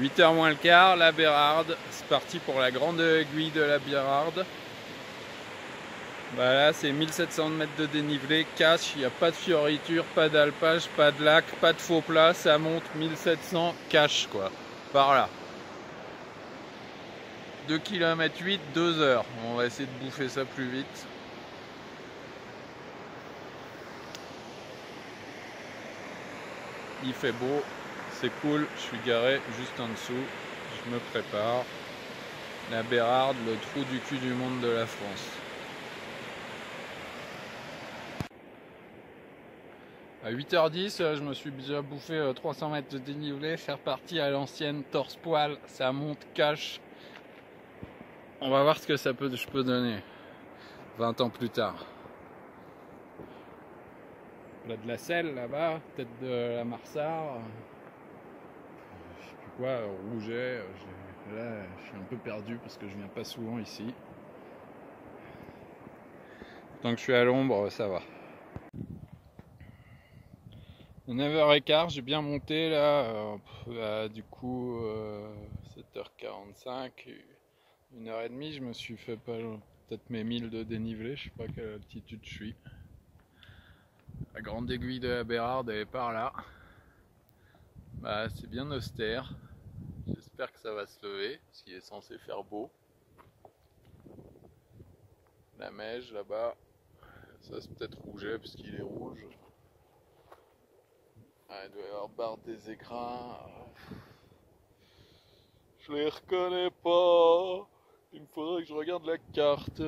8h moins le quart, la Bérarde, c'est parti pour la grande aiguille de la Bérarde. Bah là c'est 1700 mètres de dénivelé, cash, il n'y a pas de fioriture, pas d'alpage, pas de lac, pas de faux plat, ça monte 1700 cash quoi, par là. 2 km 8, 2 heures, on va essayer de bouffer ça plus vite. Il fait beau, c'est cool, je suis garé juste en dessous, je me prépare. La Bérarde, le trou du cul du monde de la France. À 8h10, je me suis déjà bouffé 300 mètres de dénivelé, faire partie à l'ancienne torse-poil, ça monte cash. On va voir ce que je peux donner 20 ans plus tard. Là de la selle là-bas, tête de la Marsard, je sais plus quoi, Rouget. Là je suis un peu perdu parce que je viens pas souvent ici. Tant que je suis à l'ombre, ça va. 9h15, j'ai bien monté là, du coup 7h45, 1h30, je me suis fait peut-être mes 1000 de dénivelé, je sais pas quelle altitude je suis. La grande aiguille de la Bérarde elle est par là. Bah, c'est bien austère, j'espère que ça va se lever, parce qu'il est censé faire beau. La Meige là-bas, ça c'est peut-être Rouget puisqu'il est rouge. Ah, il doit y avoir barre des écrins. Je les reconnais pas. Il me faudrait que je regarde la carte.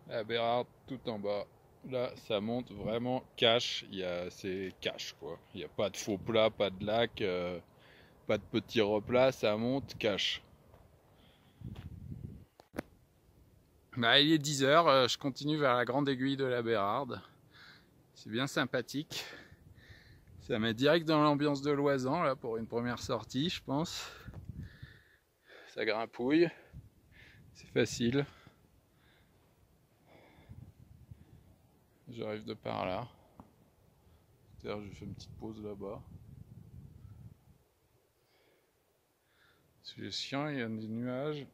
La Bérarde tout en bas. Là, ça monte vraiment cash. C'est cash quoi. Il n'y a pas de faux plat, pas de lac, pas de petits replats. Ça monte cash. Bah, il est 10h. Je continue vers la grande aiguille de la Bérarde. C'est bien sympathique. Ça met direct dans l'ambiance de Loisan là pour une première sortie, je pense. Ça grimpouille, c'est facile. J'arrive de par là. D'ailleurs, je fais une petite pause là-bas. C'est chiant, il y a des nuages.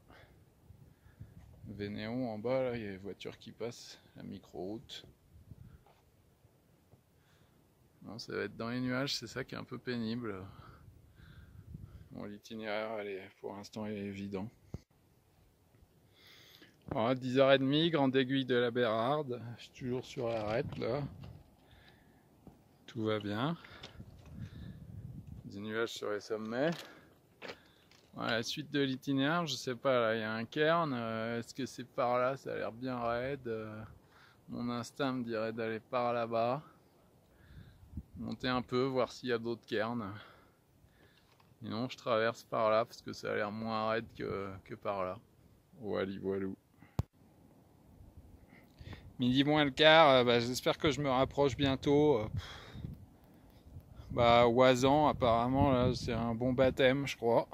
Vénéon en bas, là, il y a les voitures qui passent, la micro-route. Non, ça va être dans les nuages, c'est ça qui est un peu pénible. Bon, l'itinéraire, pour l'instant, il est évident. Voilà, 10h30, grande aiguille de la Bérarde. Je suis toujours sur l'arête, là. Tout va bien. Des nuages sur les sommets. Voilà, la suite de l'itinéraire, je sais pas, là, il y a un cairn. Est-ce que c'est par là? Ça a l'air bien raide. Mon instinct me dirait d'aller par là-bas. Monter un peu, voir s'il y a d'autres cairns. Sinon, je traverse par là parce que ça a l'air moins raide que par là. Wally voilou. Midi moins le quart, j'espère que je me rapproche bientôt. Oisan, apparemment, là, c'est un bon baptême, je crois.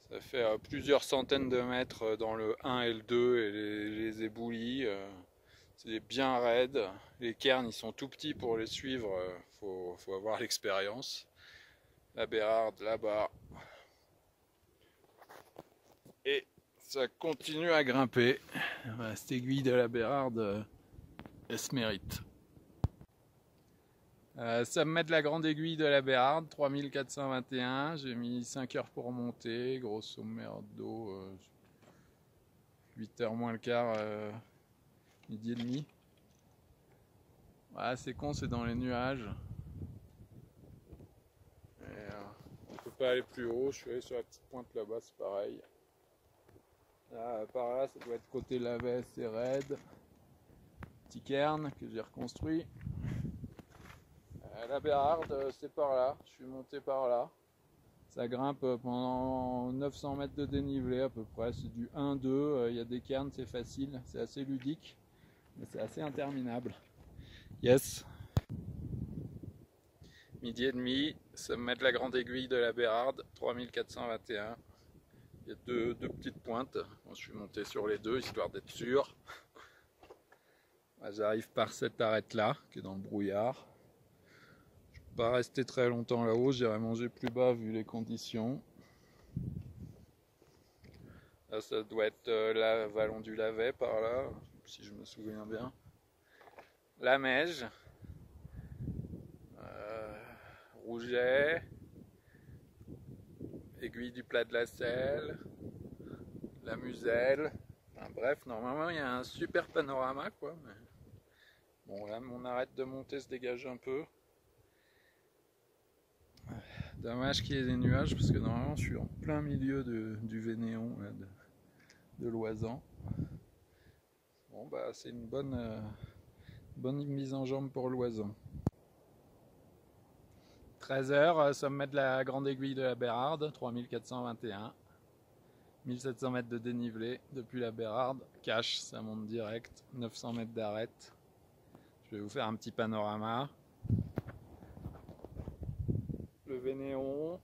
Ça fait plusieurs centaines de mètres dans le 1 et le 2 et les éboulis. C'est bien raide. Les cairns, ils sont tout petits pour les suivre. Faut avoir l'expérience. La Bérarde là-bas. Et ça continue à grimper. Cette aiguille de la Bérarde, elle se mérite. Sommet de la grande aiguille de la Bérarde, 3421. J'ai mis 5 heures pour monter. Grosso merdo, 8h moins le quart, midi et demi. Voilà, c'est con, c'est dans les nuages. On peut pas aller plus haut. Je suis allé sur la petite pointe là-bas, c'est pareil. Là, par là, ça doit être côté Lavès et raide. Petit cairn que j'ai reconstruit. La Bérarde, c'est par là. Je suis monté par là. Ça grimpe pendant 900 mètres de dénivelé à peu près. C'est du 1-2. Il y a des cairns, c'est facile. C'est assez ludique. Mais c'est assez interminable. Yes. Midi et demi. Sommet de la grande aiguille de la Bérarde, 3421. Il y a deux petites pointes. Bon, je suis monté sur les deux histoire d'être sûr. J'arrive par cette arête là qui est dans le brouillard. Pas rester très longtemps là-haut, j'irai manger plus bas vu les conditions. Là, ça doit être la vallon du Lavet par là, si je me souviens bien. La Meige, Rouget, Aiguille du Plat de la Selle, la Muselle. Enfin, bref, normalement il y a un super panorama quoi. Mais... bon là mon arête de montée se dégage un peu. Dommage qu'il y ait des nuages parce que normalement je suis en plein milieu du Vénéon là, de Loisan. Bon bah c'est une bonne mise en jambe pour Loisan. 13h, sommet de la grande aiguille de la Bérarde, 3421. 1700 mètres de dénivelé depuis la Bérarde. Cache, ça monte direct. 900 mètres d'arête. Je vais vous faire un petit panorama. Le Vénéon,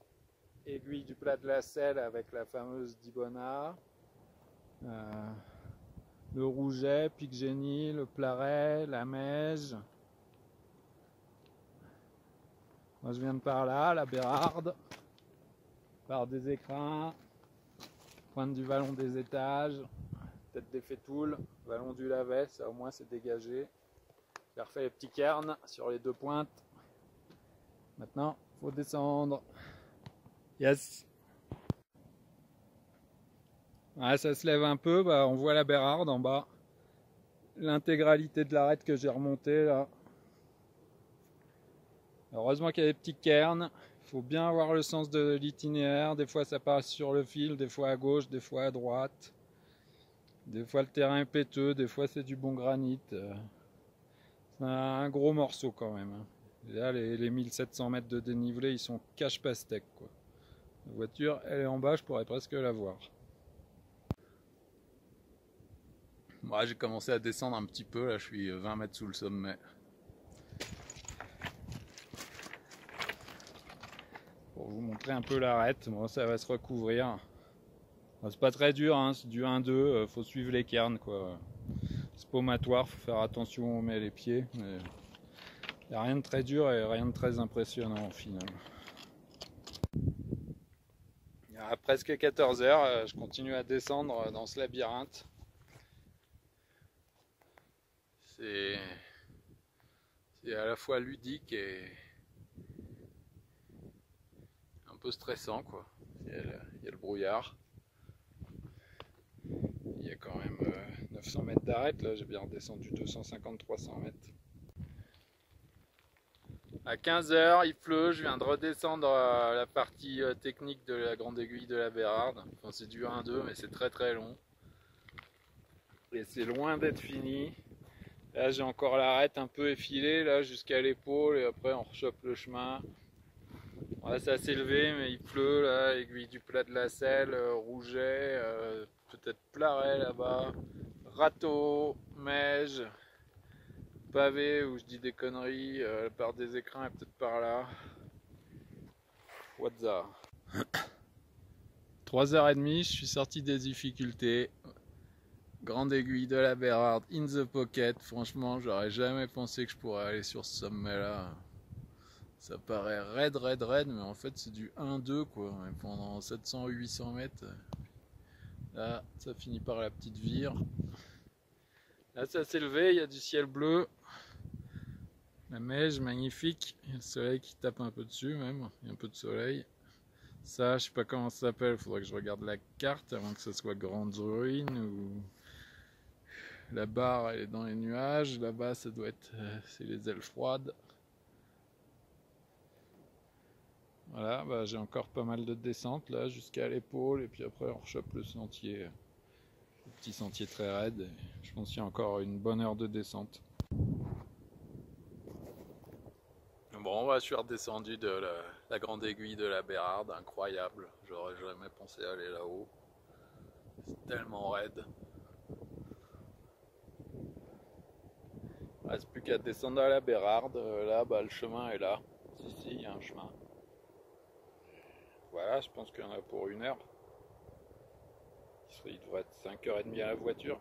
aiguille du Plat de la Selle avec la fameuse Dibona. Le Rouget, Pic-Génie, le Plaret, la Meige. Moi je viens de par là, la Bérarde, par des écrins, pointe du vallon des étages, tête des Fétoules, vallon du Lavet, ça au moins c'est dégagé. J'ai refait les petits cairns sur les deux pointes. Maintenant, faut descendre. Yes. Ouais, ça se lève un peu, bah, on voit la Bérarde en bas. L'intégralité de l'arête que j'ai remontée là. Heureusement qu'il y a des petits cairns. Il faut bien avoir le sens de l'itinéraire. Des fois ça passe sur le fil, des fois à gauche, des fois à droite. Des fois le terrain est péteux, des fois c'est du bon granit. C'est un gros morceau quand même. Et là les 1700 mètres de dénivelé ils sont cache pastèque quoi. La voiture elle est en bas, je pourrais presque la voir. Moi j'ai commencé à descendre un petit peu, là je suis 20 mètres sous le sommet. Pour vous montrer un peu l'arête, bon, ça va se recouvrir. C'est pas très dur, hein, c'est du 1-2, faut suivre les cairns quoi. C'est paumatoire, faut faire attention où on met les pieds. Mais il n'y a rien de très dur et rien de très impressionnant au final. Il y a presque 14h, je continue à descendre dans ce labyrinthe. C'est à la fois ludique et un peu stressant quoi. Il y a le brouillard. Il y a quand même 900 mètres d'arête, là j'ai bien redescendu 250-300 mètres. À 15h il pleut, je viens de redescendre la partie technique de la grande aiguille de la Bérarde. Enfin, c'est du 1-2 mais c'est très très long. Et c'est loin d'être fini. Là j'ai encore l'arête un peu effilée là jusqu'à l'épaule et après on rechoppe le chemin. Là ça s'est levé mais il pleut là, aiguille du Plat de la Selle, Rouget, peut-être Plaret là-bas, Râteau, Meige, Pavé où je dis des conneries, par des écrins et peut-être par là. What's up? 3h30, je suis sorti des difficultés. Grande aiguille de la Bérarde, in the pocket. Franchement, j'aurais jamais pensé que je pourrais aller sur ce sommet-là. Ça paraît raide, mais en fait c'est du 1-2 quoi. Et pendant 700 ou 800 mètres, là, ça finit par la petite vire. Là, ça s'est levé, il y a du ciel bleu. La Meige, magnifique. Il y a le soleil qui tape un peu dessus même. Il y a un peu de soleil. Ça, je sais pas comment ça s'appelle. Il faudrait que je regarde la carte avant que ce soit Grandes Ruines ou... La barre, elle est dans les nuages. Là-bas, ça doit être... c'est les ailes froides. Voilà, bah, j'ai encore pas mal de descente là jusqu'à l'épaule et puis après on rechoppe le sentier, le petit sentier très raide. Je pense qu'il y a encore une bonne heure de descente. Bon, bah, je suis redescendu de la grande aiguille de la Bérarde, incroyable. J'aurais jamais pensé aller là-haut. C'est tellement raide. Il reste plus qu'à descendre à la Bérarde. Là, bah, le chemin est là. Si, il y a un chemin. Voilà, je pense qu'il y en a pour 1 heure. Il devrait être 5h30 à la voiture.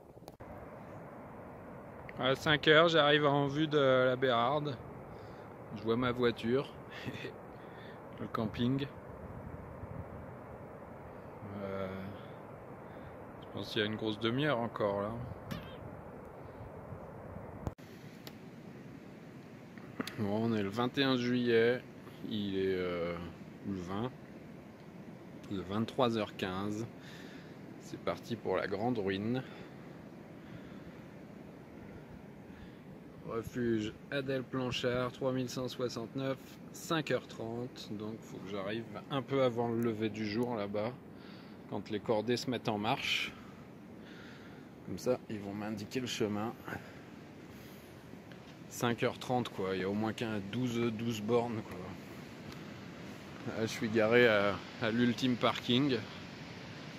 À 5h, j'arrive en vue de la Bérarde. Je vois ma voiture, le camping. Je pense qu'il y a une grosse demi-heure encore là. Bon, on est le 21 juillet, il est le 20, le 23h15. C'est parti pour la grande ruine. Refuge Adèle Planchard, 3169, 5h30. Donc il faut que j'arrive un peu avant le lever du jour là-bas, quand les cordées se mettent en marche. Comme ça, ils vont m'indiquer le chemin. 5h30 quoi, il y a au moins 12 bornes quoi. Là, je suis garé à l'ultime parking.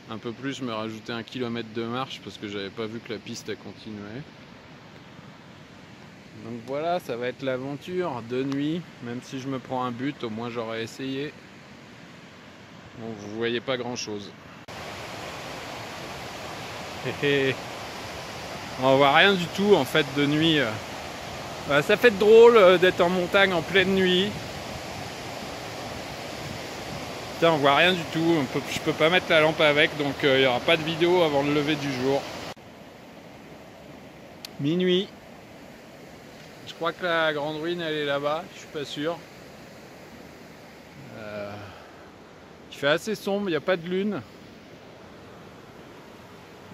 Un peu plus, je me rajoutais 1 kilomètre de marche parce que j'avais pas vu que la piste a continué. Donc voilà, ça va être l'aventure de nuit. Même si je me prends un but, au moins j'aurais essayé. Bon, vous voyez pas grand chose. On voit rien du tout en fait de nuit. Bah, ça fait drôle d'être en montagne en pleine nuit. Putain, on voit rien du tout. Je peux pas mettre la lampe avec, donc il n'y aura pas de vidéo avant le lever du jour. Minuit. Je crois que la grande ruine elle est là-bas, je suis pas sûr. Il fait assez sombre, il n'y a pas de lune.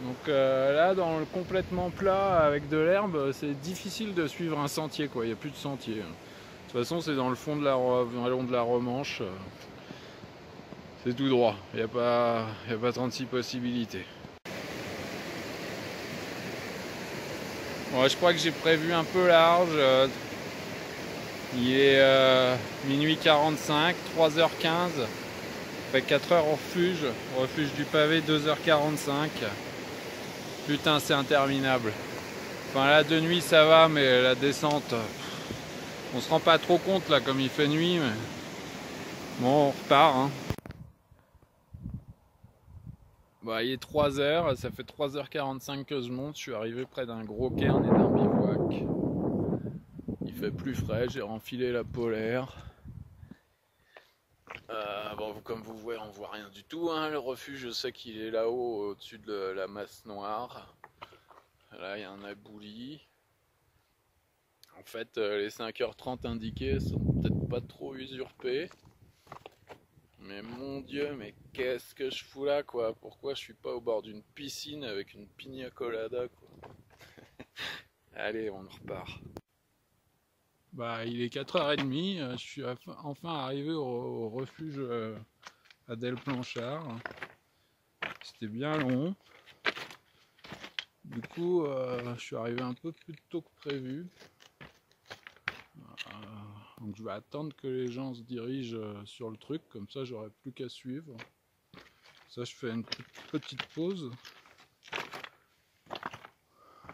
Donc là, dans le complètement plat avec de l'herbe, c'est difficile de suivre un sentier quoi. Il n'y a plus de sentier. De toute façon, c'est dans le fond de la long de la Romanche. C'est tout droit. Il n'y a pas 36 possibilités. Ouais, je crois que j'ai prévu un peu large. Il est minuit 45, 3h15. Fait 4h au refuge du pavé, 2h45. Putain, c'est interminable. Enfin là, de nuit ça va, mais la descente, on se rend pas trop compte là, comme il fait nuit. Mais... Bon, on repart. Hein. Bah, il est 3h, ça fait 3h45 que je monte. Je suis arrivé près d'un gros cairn et d'un bivouac. Il fait plus frais, j'ai renfilé la polaire. Bon, comme vous voyez, on voit rien du tout. Hein. Le refuge, je sais qu'il est là-haut, au-dessus de la masse noire. Là, il y a un abouli. En fait, les 5h30 indiquées sont peut-être pas trop usurpées. Mais mon Dieu, mais qu'est-ce que je fous là, quoi? Pourquoi je suis pas au bord d'une piscine avec une pina colada, quoi? Allez, on repart. Bah, il est 4h30, je suis enfin arrivé au refuge Adèle Planchard. C'était bien long. Du coup, je suis arrivé un peu plus tôt que prévu. Donc je vais attendre que les gens se dirigent sur le truc, comme ça j'aurai plus qu'à suivre. Ça, je fais une petite pause.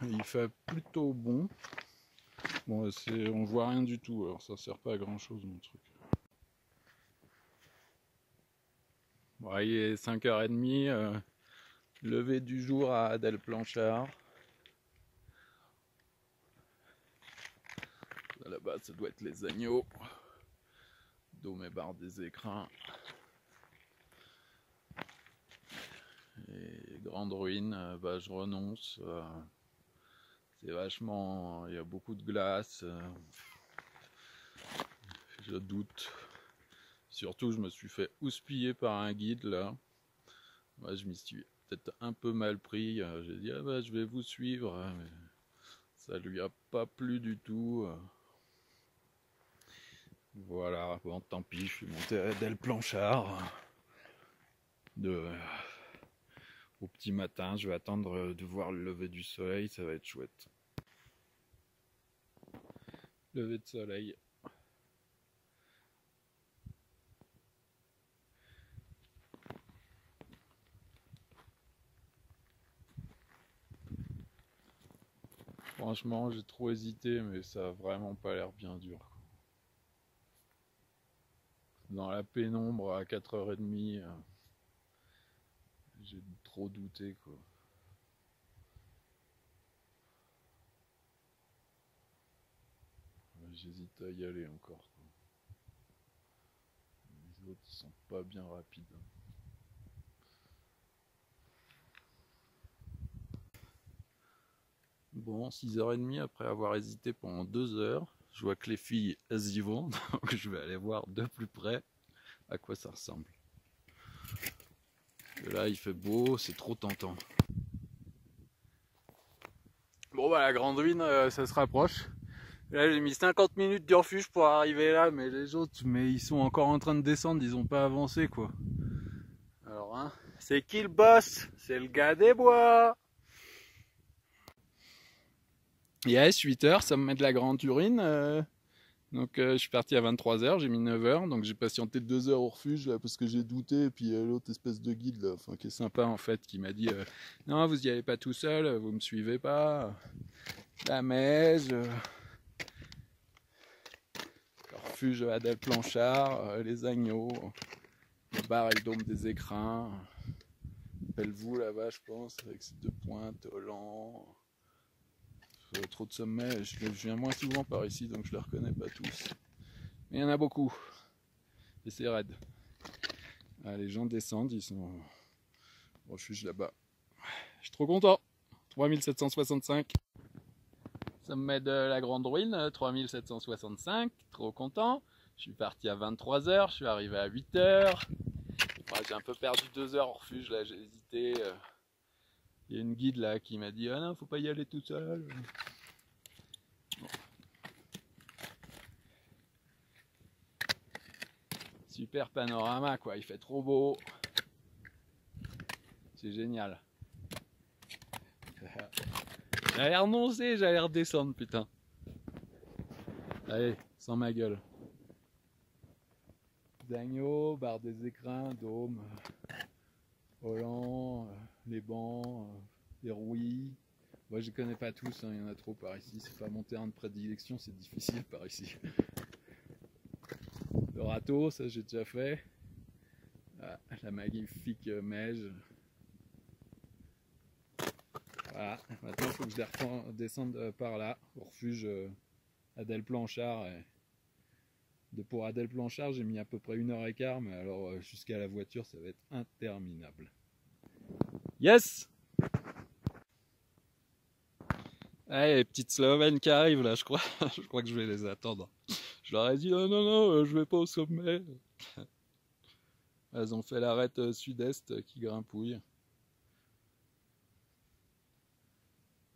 Il fait plutôt bon. Bon, on voit rien du tout, alors ça sert pas à grand chose mon truc. Bon, il est 5h30, lever du jour à Adèle Planchard. Là-bas, ça doit être les agneaux. Dôme et barre des écrins. Et grande ruine, bah, je renonce. C'est vachement... Il y a beaucoup de glace. Je doute. Surtout, je me suis fait houspiller par un guide là. Moi, je m'y suis peut-être un peu mal pris. J'ai dit, ah bah, je vais vous suivre. Mais ça lui a pas plu du tout. Voilà, bon, tant pis, je suis monté à Adèle Planchard. Au petit matin, je vais attendre de voir le lever du soleil, ça va être chouette. Lever de soleil. Franchement, j'ai trop hésité, mais ça a vraiment pas l'air bien dur. Dans la pénombre à 4h30, j'ai trop douté quoi. j'hésite à y aller encore. Les autres ils sont pas bien rapides. Bon, 6h30 après avoir hésité pendant 2 heures, je vois que les filles elles y vont, donc je vais aller voir de plus près à quoi ça ressemble. Et là il fait beau, c'est trop tentant. Bon bah la grande ruine ça se rapproche. Là j'ai mis 50 minutes du refuge pour arriver là, mais les autres, ils sont encore en train de descendre, ils ont pas avancé quoi. Alors hein, c'est qui le boss? C'est le gars des bois. Yes, 8h, ça me met de la grande urine. Donc je suis parti à 23h, j'ai mis 9h, donc j'ai patienté 2 heures au refuge là, parce que j'ai douté, et puis l'autre espèce de guide là, enfin, qui est sympa en fait, qui m'a dit non vous y allez pas tout seul, vous me suivez pas, la Meige, le refuge à Del Planchard, les agneaux, le bar et le dôme des écrins, Pelvoux là-bas je pense, avec ses 2 pointes, Holland. Trop de sommets, je viens moins souvent par ici donc je les reconnais pas tous. Mais il y en a beaucoup. Et c'est raide. Ah, les gens descendent, ils sont au refuge là-bas. Je suis trop content. 3765. Sommet de la Grande Ruine, 3765. Trop content. Je suis parti à 23h, je suis arrivé à 8h. Ouais, j'ai un peu perdu 2 heures au refuge, là j'ai hésité. Il y a une guide là qui m'a dit ah non, faut pas y aller tout seul. Bon. Super panorama quoi, il fait trop beau. C'est génial. J'allais renoncer, j'allais redescendre putain. Allez, sans ma gueule. Agneaux, bar des écrins, dôme, Holland, les bancs, les rouilles. Moi je connais pas tous, hein, il y en a trop par ici, c'est pas mon terrain de prédilection, c'est difficile par ici. Le râteau, ça j'ai déjà fait. Ah, la magnifique Meige. Voilà, maintenant il faut que je descende par là, au refuge à Del Planchard. Pour Adèle Planchard, j'ai mis à peu près 1h15, mais alors jusqu'à la voiture, ça va être interminable. Yes! Allez, les petites Slovènes qui arrivent là, je crois. Je crois que je vais les attendre. Je leur ai dit non, non, non, je vais pas au sommet. Elles ont fait l'arête sud-est qui grimpouille.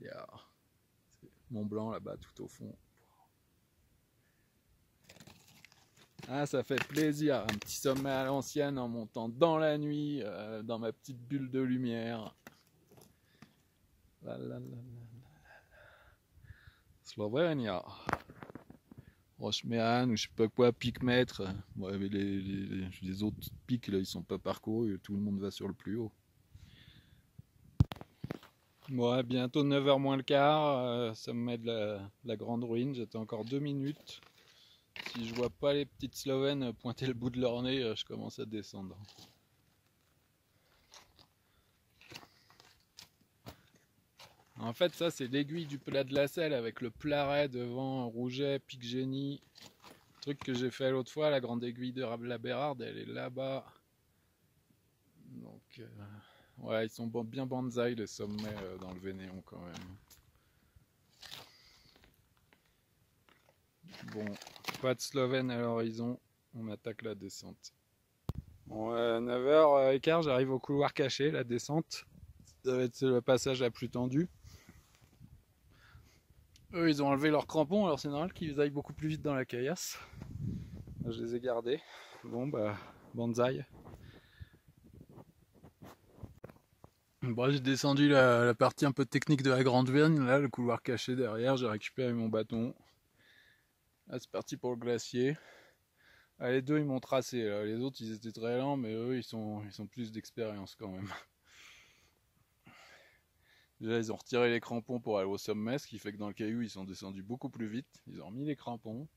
Yeah. Mont Blanc là-bas, tout au fond. Ah, ça fait plaisir, un petit sommet à l'ancienne en montant dans la nuit, dans ma petite bulle de lumière. Slovenia. Rocheméane ou je sais pas quoi, pic mètre. Ouais, mais les autres pics là, ils sont pas parcourus, tout le monde va sur le plus haut. Ouais, bientôt 9h moins le quart, sommet de la Grande Ruine, j'étais encore 2 minutes. Si je vois pas les petites Slovènes pointer le bout de leur nez, je commence à descendre. En fait, ça c'est l'aiguille du plat de la Selle avec le Plaret devant, Rouget, Pic Génie. Le truc que j'ai fait l'autre fois, la grande aiguille de la Bérarde, elle est là-bas. Donc, ouais, ils sont bien bonsaï les sommets dans le Vénéon quand même. Bon, pas de Slovène à l'horizon, on attaque la descente. Bon, 9h15, j'arrive au couloir caché, la descente. Ça va être le passage la plus tendue. Eux, ils ont enlevé leurs crampons, alors c'est normal qu'ils aillent beaucoup plus vite dans la caillasse. Je les ai gardés. Bon, bah, bonsaï. Bon, j'ai descendu la partie un peu technique de la Grande Ruine, là, le couloir caché derrière, j'ai récupéré mon bâton. Là, c'est parti pour le glacier. Ah, les deux, ils m'ont tracé. Là. Les autres, ils étaient très lents, mais eux, ils sont plus d'expérience quand même. Déjà, ils ont retiré les crampons pour aller au sommet, ce qui fait que dans le caillou, ils sont descendus beaucoup plus vite. Ils ont remis les crampons.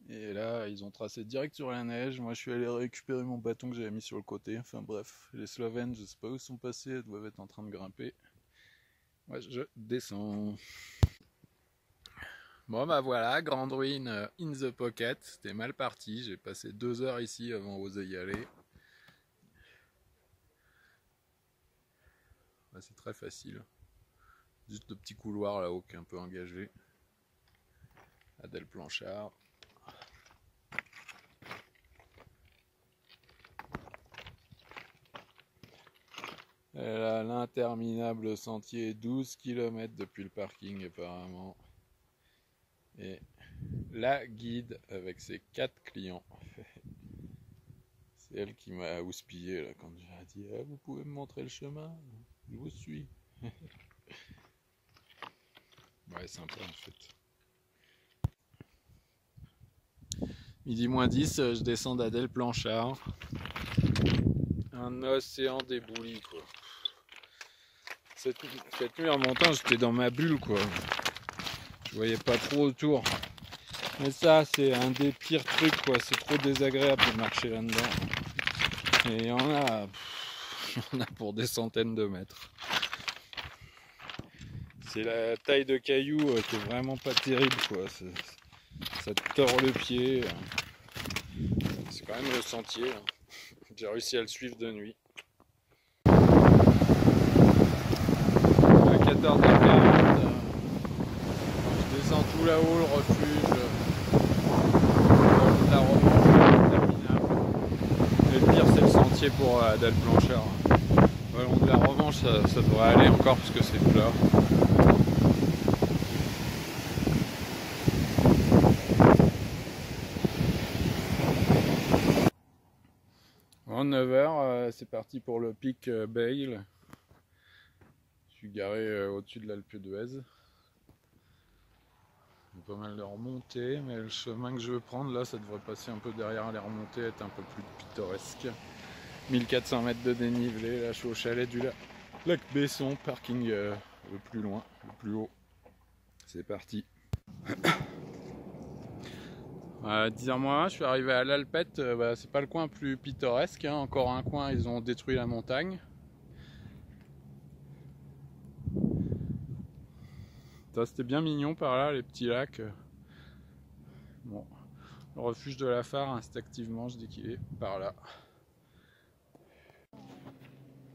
Et là, ils ont tracé direct sur la neige. Moi, je suis allé récupérer mon bâton que j'avais mis sur le côté. Enfin bref, les Slovènes, je sais pas où ils sont passés, elles doivent être en train de grimper. Moi, je descends. Bon bah voilà, grande ruine in the pocket, c'était mal parti, j'ai passé 2 heures ici avant d'oser y aller. Bah, c'est très facile, juste le petit couloir là-haut qui est un peu engagé. Adèle Planchard. Elle a l'interminable sentier, 12 km depuis le parking apparemment. Et la guide avec ses 4 clients. C'est elle qui m'a houspillé là quand j'ai dit ah, vous pouvez me montrer le chemin, je vous suis. Ouais, sympa en fait. Midi moins 10, je descends d'Adèle Planchard. Un océan d'éboulis quoi. Cette nuit en montant, j'étais dans ma bulle quoi. Je voyais pas trop autour. Mais ça, c'est un des pires trucs quoi. C'est trop désagréable de marcher là-dedans. Et il y en a pour des centaines de mètres. C'est la taille de cailloux qui est vraiment pas terrible quoi. Ça te tord le pied. C'est quand même le sentier. J'ai réussi à le suivre de nuit. À 14h40, je descends tout là-haut, le refuge. La revanche interminable. Et le pire, c'est le sentier pour Adèle Planchard. Le long de la revanche, ça devrait aller encore parce que c'est plat. En 9h, c'est parti pour le pic Bayle. Je suis garé au-dessus de l'Alpe d'Huez. Pas mal de remontées, mais le chemin que je veux prendre là, ça devrait passer un peu derrière les remontées, être un peu plus pittoresque. 1400 mètres de dénivelé, là je suis au chalet du lac Besson, parking le plus loin, le plus haut. C'est parti. À 10h-, je suis arrivé à l'Alpette, c'est pas le coin plus pittoresque, hein. Encore un coin, ils ont détruit la montagne. Ça c'était bien mignon par là, les petits lacs. Bon, le refuge de la phare, instinctivement, je dis qu'il est par là.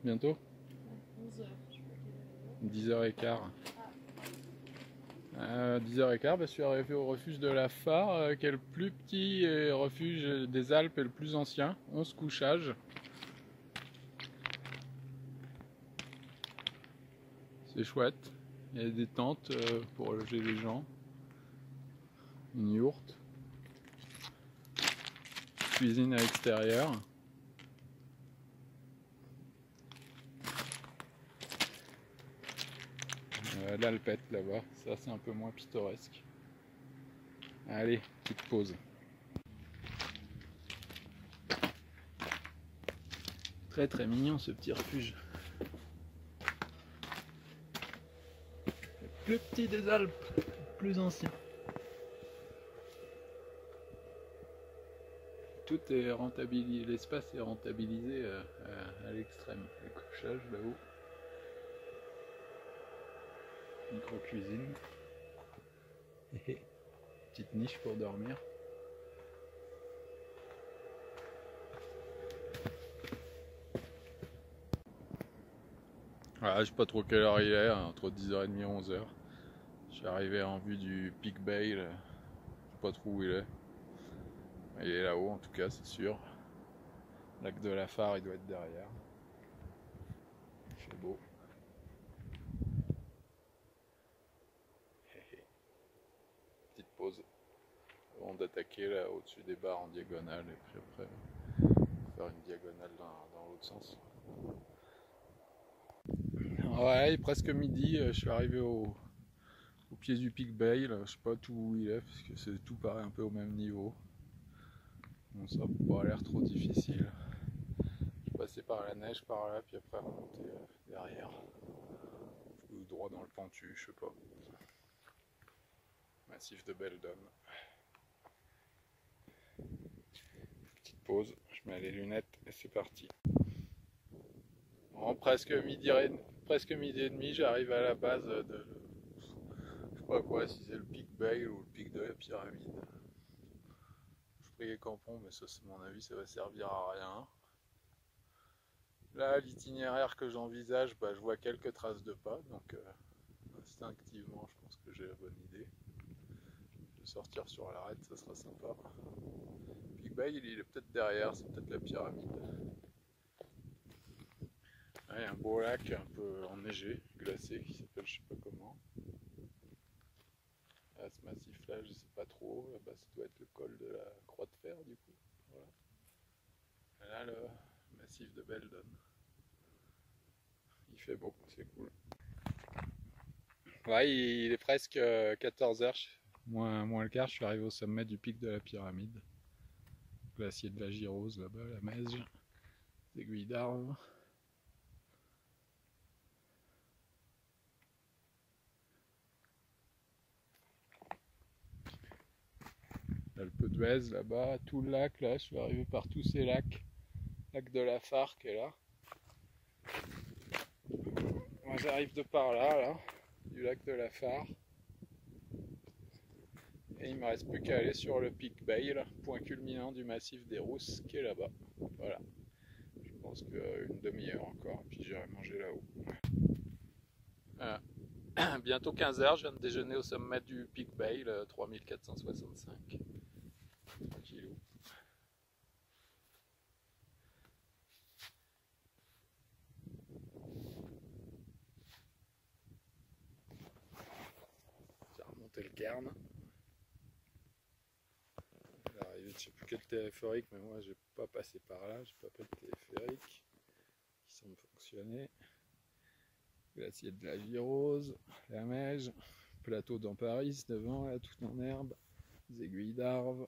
Bientôt 10h15. 10h15, je suis arrivé au refuge de la phare, qui est le plus petit refuge des Alpes et le plus ancien. 11 couchages. C'est chouette. Il y a des tentes pour loger les gens. Une yourte. Cuisine à l'extérieur. L'Alpette là-bas, ça c'est un peu moins pittoresque. Allez, petite pause. Très très mignon ce petit refuge. Le plus petit des Alpes, le plus ancien. Tout est rentabilisé, l'espace est rentabilisé à l'extrême. Le couchage là-haut. Micro-cuisine. Petite niche pour dormir. Voilà, je sais pas trop quelle heure il est, entre 10h30 et 11h. Je suis arrivé en vue du Pic Bayle. Je sais pas trop où il est. Il est là-haut en tout cas, c'est sûr. Lac de la phare, il doit être derrière. C'est beau. Petite pause avant d'attaquer là au-dessus des barres en diagonale et puis après faire une diagonale dans l'autre sens. Ouais, presque midi, je suis arrivé au pied du Pic Bayle. Je sais pas tout où il est parce que tout paraît un peu au même niveau. Bon, ça n'a pas l'air trop difficile. Je suis passé par la neige par là, puis après remonter derrière. Ou droit dans le pentu, je sais pas. Massif de Beldon. Petite pause, je mets les lunettes et c'est parti. En presque midi et demi, j'arrive à la base de pas quoi, si c'est le pic Bail ou le pic de la pyramide. Je prie les campons, mais ça c'est mon avis, ça va servir à rien. Là, l'itinéraire que j'envisage, je vois quelques traces de pas, donc instinctivement, je pense que j'ai la bonne idée. Je vais sortir sur l'arête, ça sera sympa. Pic Bail, il est peut-être derrière, c'est peut-être la pyramide. Il y a un beau lac un peu enneigé, glacé, qui s'appelle je sais pas comment. Là, ce massif là, je sais pas trop, là-bas ça doit être le col de la Croix de Fer du coup. Voilà. Et là le massif de Beldon. Il fait beau, c'est cool. Ouais, il est presque 14h, moins le quart, je suis arrivé au sommet du pic de la pyramide. Glacier de la Girose là-bas, la Meige, des aiguilles d'arbre. L'Alpe d'Huez là-bas, tout le lac là, je suis arrivé par tous ces lacs. Lac de la Fare qui est là. Moi j'arrive de par là, du lac de la Fare. Et il me reste plus qu'à aller sur le pic Bail, point culminant du massif des Rousses qui est là-bas. Voilà. Je pense qu'une demi-heure encore, puis j'irai manger là-haut. Bientôt 15h, je viens de déjeuner au sommet du pic Bail, 3465 kg. J'ai remonté le cairn. Je ne sais plus quel téléphérique, mais moi j'ai pas passé par là, j'ai pas pris de téléphérique qui semble fonctionner. Glacier de la Girose, la Meige, plateau dans Paris devant, là tout en herbe, des aiguilles d'Arve,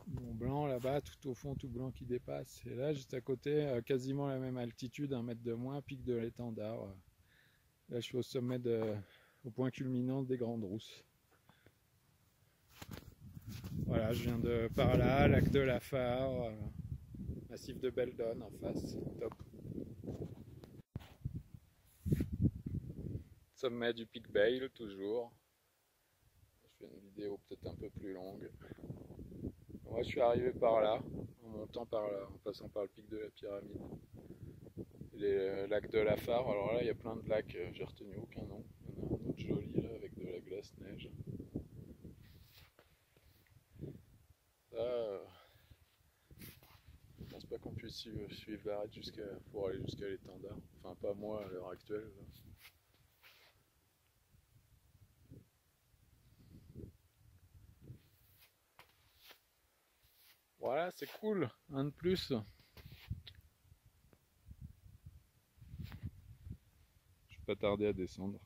Mont Blanc là-bas, tout au fond, tout blanc qui dépasse. Et là juste à côté, quasiment la même altitude, 1 mètre de moins, pic de l'Étendard. Là je suis au sommet au point culminant des Grandes Rousses. Voilà, je viens de par là, lac de la Fare, massif de Beldon en face, top. Sommet du pic Bail, toujours. Je fais une vidéo peut-être un peu plus longue. Moi je suis arrivé par là, en montant par là, en passant par le pic de la pyramide. Les lacs de la Fare, alors là il y a plein de lacs, j'ai retenu aucun nom. Il y en a un autre joli là avec de la glace neige. Ça, je pense pas qu'on puisse suivre l'arête pour aller jusqu'à l'Étendard. Enfin pas moi à l'heure actuelle. Là. Voilà, c'est cool, un de plus. Je vais pas tarder à descendre.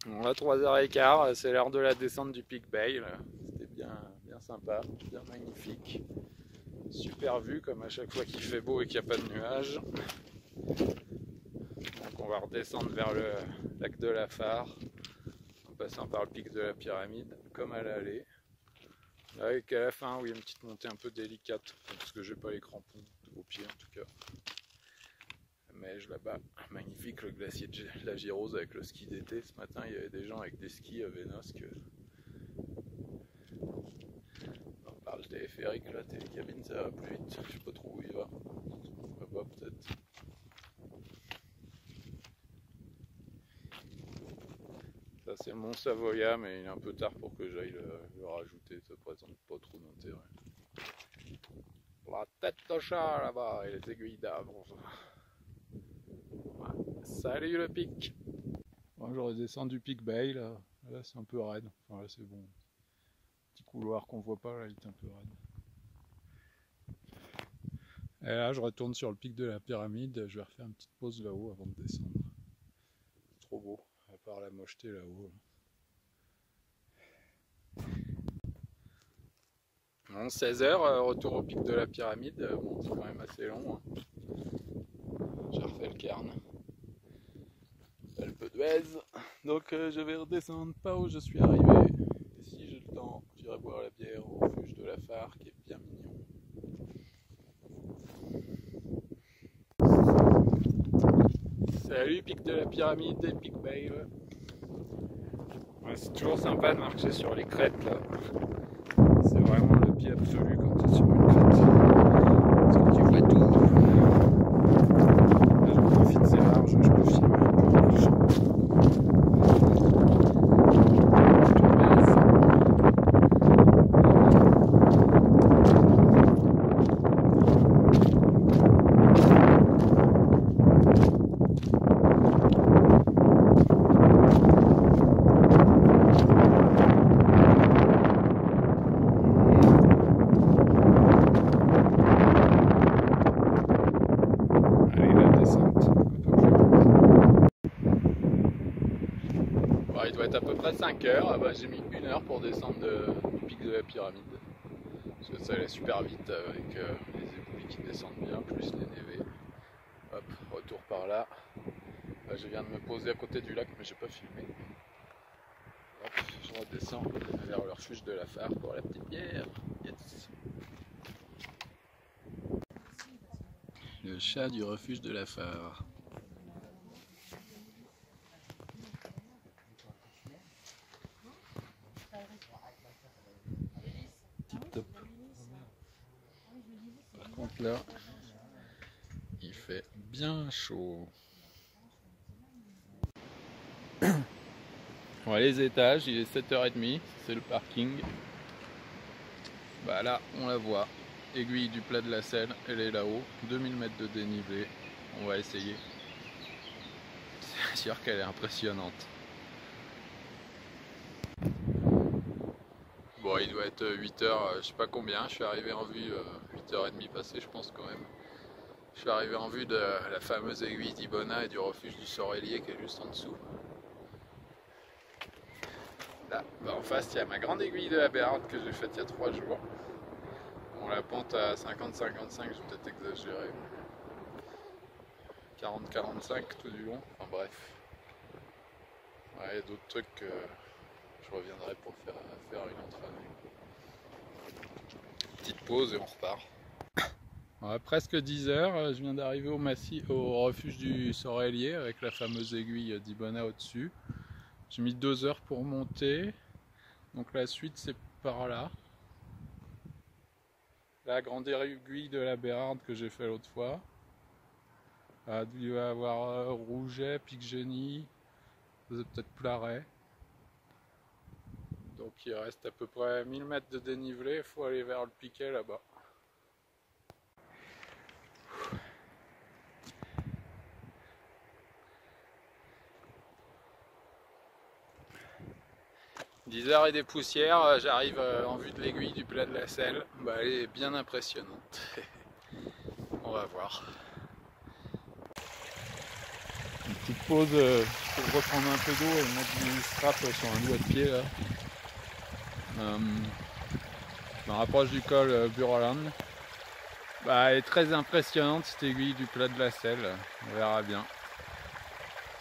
On a 3h15, c'est l'heure de la descente du pic Bail. C'était bien sympa, bien magnifique. Super vue comme à chaque fois qu'il fait beau et qu'il n'y a pas de nuages. Donc on va redescendre vers le lac de la Fare en passant par le pic de la pyramide comme à l'aller. Avec à la fin, oui, une petite montée un peu délicate parce que j'ai pas les crampons au pied en tout cas. La Meige là-bas, magnifique, le glacier de la Girose avec le ski d'été. Ce matin, il y avait des gens avec des skis à Vénosque. Par le téléphérique, la télécabine, ça va plus vite. Je sais pas trop où il va. Là-bas peut-être. Ça c'est le Mont Savoia, mais il est un peu tard pour que j'aille le rajouter. Ça présente pas trop d'intérêt. La tête de chat là-bas et les aiguilles d'arbre. Ouais. Salut le pic. Bon, j'aurais descendu du pic Bail là. Là c'est un peu raide. Enfin là c'est bon. Petit couloir qu'on voit pas là, il est un peu raide. Et là je retourne sur le pic de la pyramide. Je vais refaire une petite pause là-haut avant de descendre. C'est trop beau, à part la mocheté là-haut. Bon, 16h, retour au pic de la pyramide. Bon, c'est quand même assez long. Hein. J'ai refait le cairn. Alpe d'Huez. Donc je vais redescendre par où je suis arrivé. Et si j'ai le temps, j'irai boire la bière au refuge de la Fare qui est bien mignon. Salut pic de la pyramide et pic Bail. Ouais, c'est toujours sympa de marcher sur les crêtes là. C'est vraiment le pied absolu quand tu es sur une crête. Parce que tu vois tout. Là, je profite, c'est large, je peux filmer un peu large. Allez, la descente. Un peu plus. Bon, il doit être à peu près 5 heures. Ah bah, j'ai mis 1 heure pour descendre du pic de la pyramide. Parce que ça allait super vite avec les éboulis qui descendent bien, plus les névés. Hop, retour par là. Là, je viens de me poser à côté du lac, mais j'ai pas filmé. Hop, je redescends vers le refuge de la Phare pour la petite bière. Yes. Le chat du refuge de la Phare. Tip top. Par contre là, il fait bien chaud. Bon, les étages, il est 7h30, c'est le parking. Bah là, on la voit. Aiguille du plat de la Selle, elle est là-haut. 2000 mètres de dénivelé. On va essayer. C'est sûr qu'elle est impressionnante. Bon, il doit être 8h, je sais pas combien. Je suis arrivé en vue, 8h30 passé, je pense quand même. Je suis arrivé en vue de la fameuse aiguille d'Ibona et du refuge du Sorelier qui est juste en dessous. Là, bah en face, il y a ma grande aiguille de la Bérarde que j'ai faite il y a 3 jours. Bon, la pente à 50-55, j'ai peut-être exagéré. 40-45 tout du long, enfin bref. Ouais, il y a d'autres trucs que je reviendrai pour faire une entraînée. Petite pause et on repart. Ouais, presque 10 heures, je viens d'arriver au refuge du Sorelier avec la fameuse aiguille d'Ibona au-dessus. J'ai mis 2 heures pour monter, donc la suite c'est par là. La grande aiguille de la Bérarde que j'ai fait l'autre fois. Il va y avoir Rouget, Pic-Génie, peut-être Plaret. Donc il reste à peu près 1000 mètres de dénivelé, il faut aller vers le piquet là-bas. « 10h et des poussières, j'arrive en vue de l'aiguille du plat de la Selle. Bah, elle est bien impressionnante. On va voir. Une petite pause pour reprendre un peu d'eau et mettre du strap sur un doigt de pied là. Je me rapproche du col Burland. Bah, elle est très impressionnante cette aiguille du plat de la Selle. On verra bien.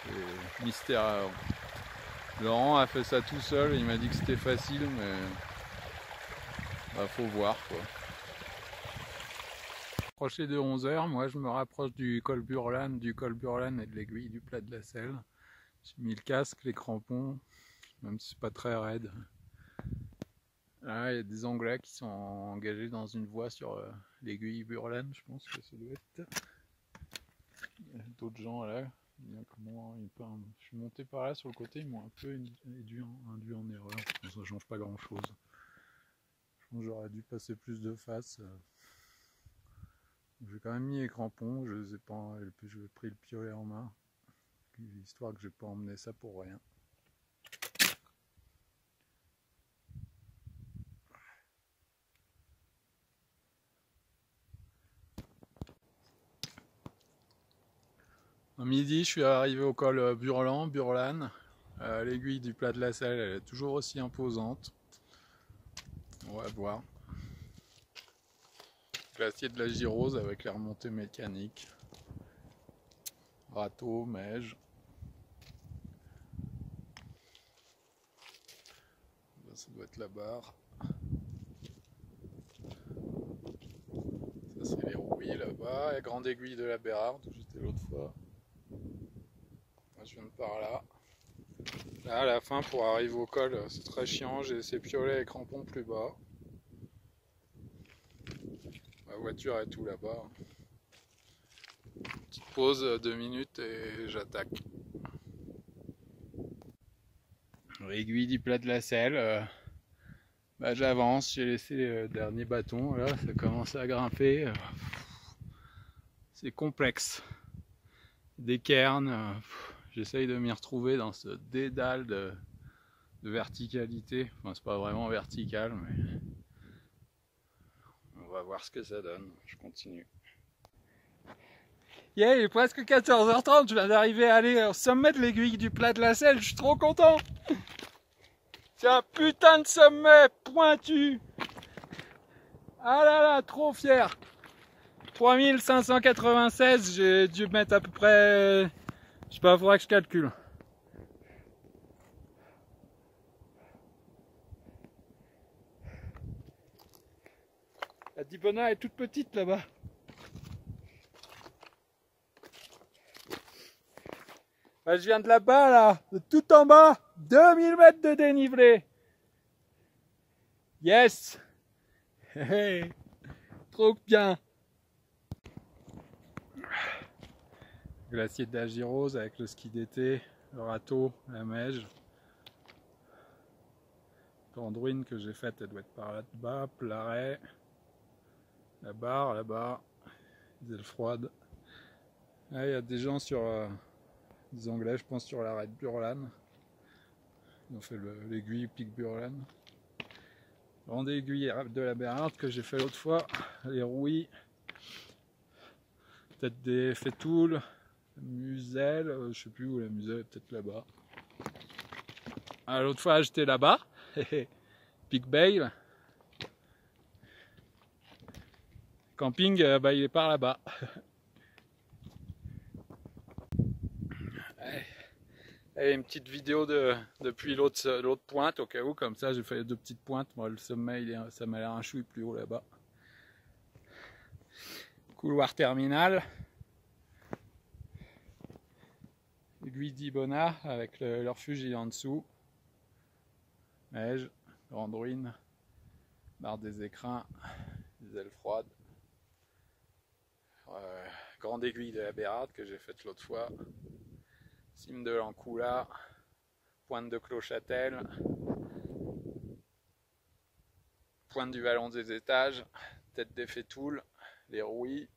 C'est mystérieux. Laurent a fait ça tout seul, il m'a dit que c'était facile, mais bah, faut voir quoi. Approché de 11h, moi je me rapproche du col Burland et de l'aiguille du plat de la Selle. J'ai mis le casque, les crampons, même si c'est pas très raide. Là il y a des Anglais qui sont engagés dans une voie sur l'aiguille Burland, je pense que ça doit être. Il y a d'autres gens là. Je suis monté par là sur le côté, ils m'ont un peu induit en erreur. Ça change pas grand chose. Je pense que j'aurais dû passer plus de face. J'ai quand même mis les crampons, je ai pris le piolet en main, histoire que j'ai pas emmené ça pour rien. À midi, je suis arrivé au col Burland. L'aiguille du plat de la Selle, elle est toujours aussi imposante. On va voir. Glacier de la Girose avec les remontées mécaniques. Râteau, Meige. Ça doit être la barre. Ça c'est les rouilles là-bas. La grande aiguille de la Bérarde où j'étais l'autre fois. Moi je viens de par là. Là, à la fin, pour arriver au col, c'est très chiant. J'ai laissé piolet et crampons plus bas. Ma voiture est tout là-bas. Petite pause, 2 minutes et j'attaque. Aiguille du plat de la selle. Bah, j'avance, j'ai laissé le dernier bâton. Là, ça commence à grimper. C'est complexe. Des cairns. J'essaye de m'y retrouver dans ce dédale de verticalité. Enfin, c'est pas vraiment vertical, mais on va voir ce que ça donne. Je continue. Yeah, il est presque 14h30, je viens d'arriver à aller au sommet de l'aiguille du plat de la Selle, je suis trop content. C'est un putain de sommet pointu. Ah là là, trop fier. 3596, j'ai dû mettre à peu près... Je sais pas, il faudra que je calcule. La Dibona est toute petite là-bas. Je viens de là-bas, là, de tout en bas, 2000 mètres de dénivelé. Yes. Hey. Trop bien. Glacier de la Girose avec le ski d'été, le râteau, la Meige. Androuine que j'ai faite, elle doit être par là-bas, Plaret, la barre là-bas, les ailes froides. Il y a des gens sur... des Anglais, je pense, sur l'arrêt de Burlan. Ils ont fait l'aiguille Pic Burlan. Grande aiguille de la Bernharde que j'ai fait l'autre fois. Les rouilles. Peut-être des Fétoules. Muselle. Je sais plus où la Muselle, peut-être là-bas. Ah, l'autre fois, j'étais là-bas. Pic Bale. Camping, bah, il est par là-bas. Et une petite vidéo depuis l'autre pointe au cas où, comme ça j'ai fait les 2 petites pointes. Moi le sommet ça m'a l'air un chouille plus haut là-bas. Couloir terminal. Aiguille d'Ibona avec le refuge il est en dessous. Meige, grande ruine, barre des écrins, des ailes froides. Grande aiguille de la Bérarde que j'ai faite l'autre fois. Cime de l'Ancoula, pointe de Clochâtel, pointe du Vallon des Étages, tête des Fétoules, les Rouilles.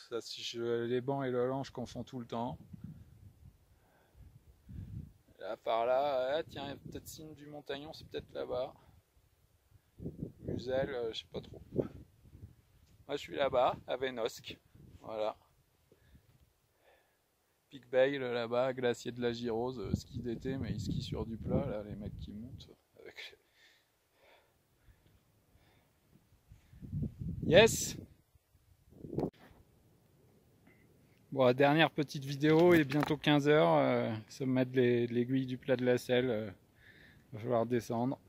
Ça, les bancs et le Lan, je confonds tout le temps. Là, par là, ah, tiens, peut-être signe du Montagnon, c'est peut-être là-bas. Muselle, je sais pas trop. Moi, je suis là-bas, à Vénosque. Voilà. Pic Bale là-bas, glacier de la Girose, ski d'été, mais ils skient sur du plat, là, les mecs qui montent. Avec... Yes! Bon, la dernière petite vidéo, il est bientôt 15h, sommet de l'aiguille du plat de la Selle, il va falloir descendre.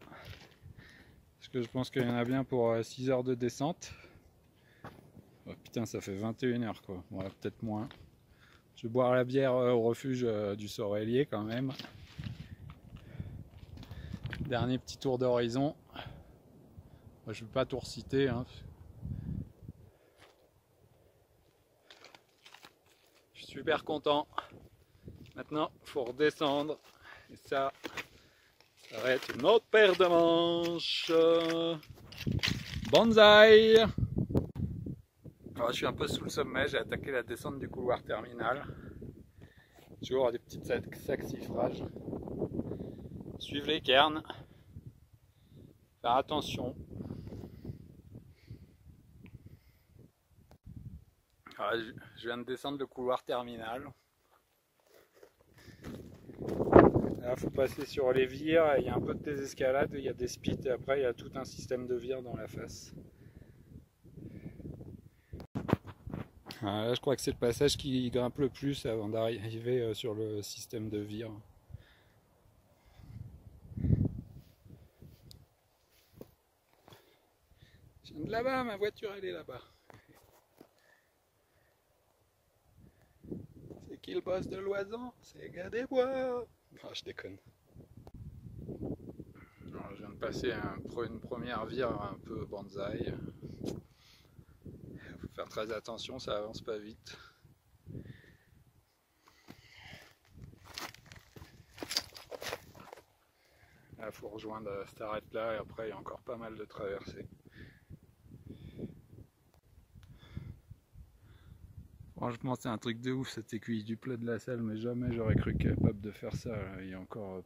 Parce que je pense qu'il y en a bien pour 6 heures de descente. Oh, putain, ça fait 21h quoi, bon, peut-être moins. Je vais boire la bière au refuge du Sorelier quand même. Dernier petit tour d'horizon. Moi, je ne vais pas tout reciter. Hein. Je suis super content. Maintenant, il faut redescendre. Et ça va être une autre paire de manches. Banzai! Alors, je suis un peu sous le sommet, j'ai attaqué la descente du couloir terminal. Toujours des petites saxifrages. Suivez les cairns. Faire attention. Alors, je viens de descendre le couloir terminal. Là, il faut passer sur les vires. Il y a un peu de désescalade, il y a des spits et après il y a tout un système de vires dans la face. Alors là, je crois que c'est le passage qui grimpe le plus avant d'arriver sur le système de vires. Je viens de là-bas, ma voiture elle est là-bas. C'est qui le boss de Loisan, c'est gars des bois. Non, je déconne. Alors, je viens de passer une première vire un peu bonsaï. Faut faire très attention, ça avance pas vite. Là, faut rejoindre cette arête là et après il y a encore pas mal de traversées. Franchement, c'est un truc de ouf cette aiguille du plat de la Selle, mais jamais j'aurais cru capable de faire ça. Il y a encore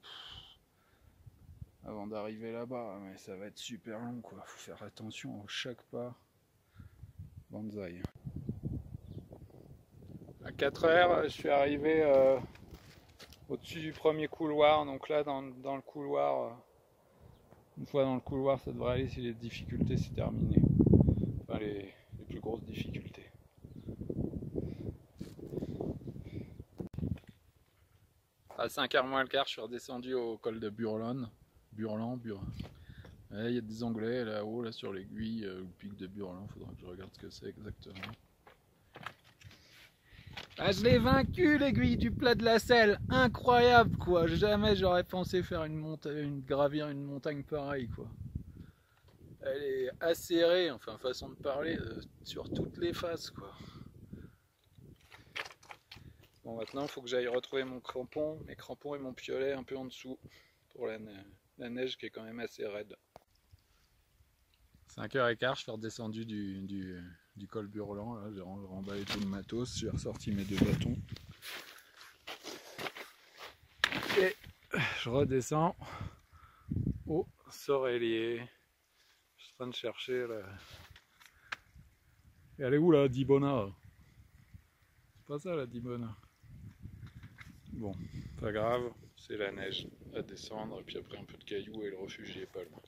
avant d'arriver là-bas, mais ça va être super long quoi. Faut faire attention à chaque pas. Bonsaï. À 4 heures, je suis arrivé au-dessus du premier couloir. Donc là, dans le couloir, une fois dans le couloir, ça devrait aller si les difficultés c'est terminé. Enfin, les plus grosses difficultés. À 5h moins le quart, je suis redescendu au col de Burlan. Il y a des Anglais là-haut, là sur l'aiguille, le pic de Burlan. Faudra que je regarde ce que c'est exactement. Ah, je l'ai vaincu, l'aiguille du plat de la Selle. Incroyable quoi. Jamais j'aurais pensé faire gravir une montagne pareille quoi. Elle est acérée, enfin façon de parler, sur toutes les faces quoi. Bon, maintenant il faut que j'aille retrouver mes crampons et mon piolet un peu en dessous pour la neige qui est quand même assez raide. 5h15, je suis redescendu du col Burlan, là j'ai remballé tout le matos, j'ai ressorti mes 2 bâtons. Et je redescends au Sorelier. Je suis en train de chercher là. Et elle est où la Dibona? C'est pas ça la Dibona. Bon, pas grave, c'est la neige à descendre et puis après un peu de cailloux et le refuge est pas loin.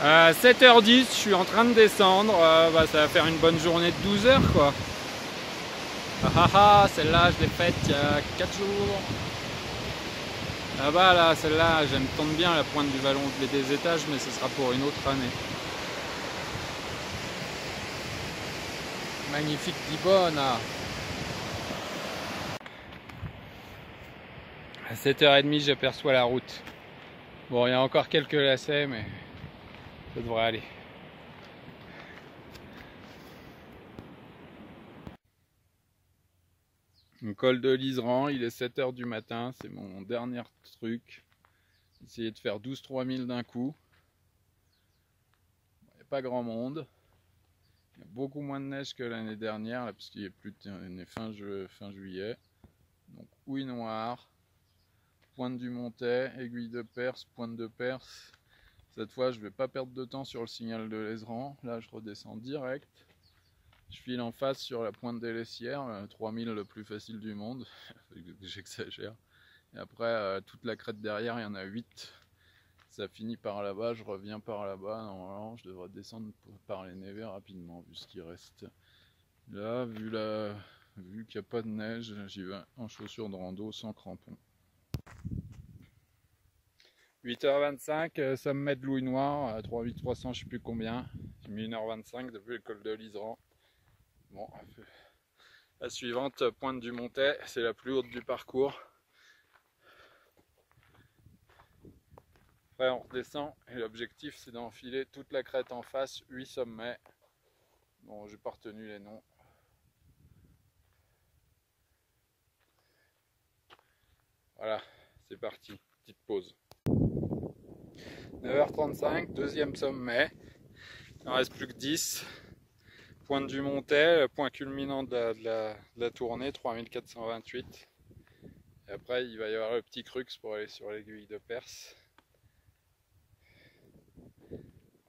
À 7h10, je suis en train de descendre, ça va faire une bonne journée de 12 heures quoi. Celle-là je l'ai faite il y a 4 jours. Là-bas là, celle-là, j'aime tant bien la pointe du vallon des étages, mais ce sera pour une autre année. Magnifique Dibona. À 7h30, j'aperçois la route. Bon, il y a encore quelques lacets, mais ça devrait aller. Le col de l'Iseran, il est 7h du matin, c'est mon dernier truc. Essayer de faire 12-3000 d'un coup. Il n'y a pas grand monde. Il y a beaucoup moins de neige que l'année dernière, là, puisqu'il est fin juillet. Donc houille noire, pointe du Montet, aiguille de Perse, pointe de Perse. Cette fois, je ne vais pas perdre de temps sur le signal de l'Iseran. Là, je redescends direct. Je file en face sur la pointe des Lessières, 3000 le plus facile du monde. J'exagère. Et après, toute la crête derrière, il y en a 8. Ça finit par là-bas, je reviens par là-bas. Normalement, je devrais descendre par les névés rapidement, vu ce qui reste. Là, vu qu'il n'y a pas de neige, j'y vais en chaussures de rando sans crampons. 8h25, sommet de Louis Noir, à 3300, je sais plus combien. J'ai mis 1h25 depuis le col de l'Iseran. Bon, la suivante, pointe du Montet, c'est la plus haute du parcours. Après, on redescend et l'objectif, c'est d'enfiler toute la crête en face, 8 sommets. Bon, j'ai pas retenu les noms. Voilà, c'est parti, petite pause. 9h35, deuxième sommet. Il en reste plus que 10. Pointe du Montet, point culminant de la tournée, 3428. Et après, il va y avoir le petit crux pour aller sur l'aiguille de Perse.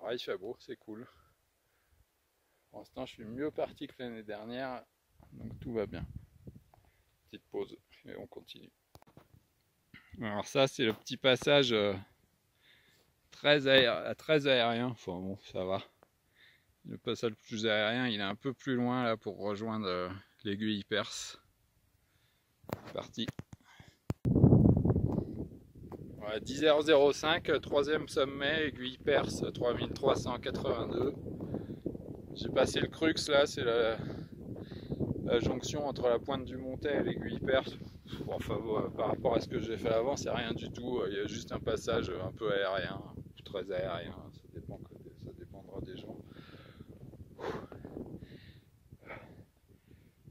Ouais, il fait beau, c'est cool. Pour l'instant, je suis mieux parti que l'année dernière, donc tout va bien. Petite pause et on continue. Alors ça, c'est le petit passage très aérien. Enfin bon, ça va. Le passage le plus aérien, il est un peu plus loin là pour rejoindre l'aiguille Perse. C'est parti. Voilà, 10h05, troisième sommet, aiguille Perse, 3382. J'ai passé le crux là, c'est la la jonction entre la pointe du Montet et l'aiguille perse. Enfin, par rapport à ce que j'ai fait avant, c'est rien du tout. Il y a juste un passage un peu aérien, très aérien. Ça dépendra des gens.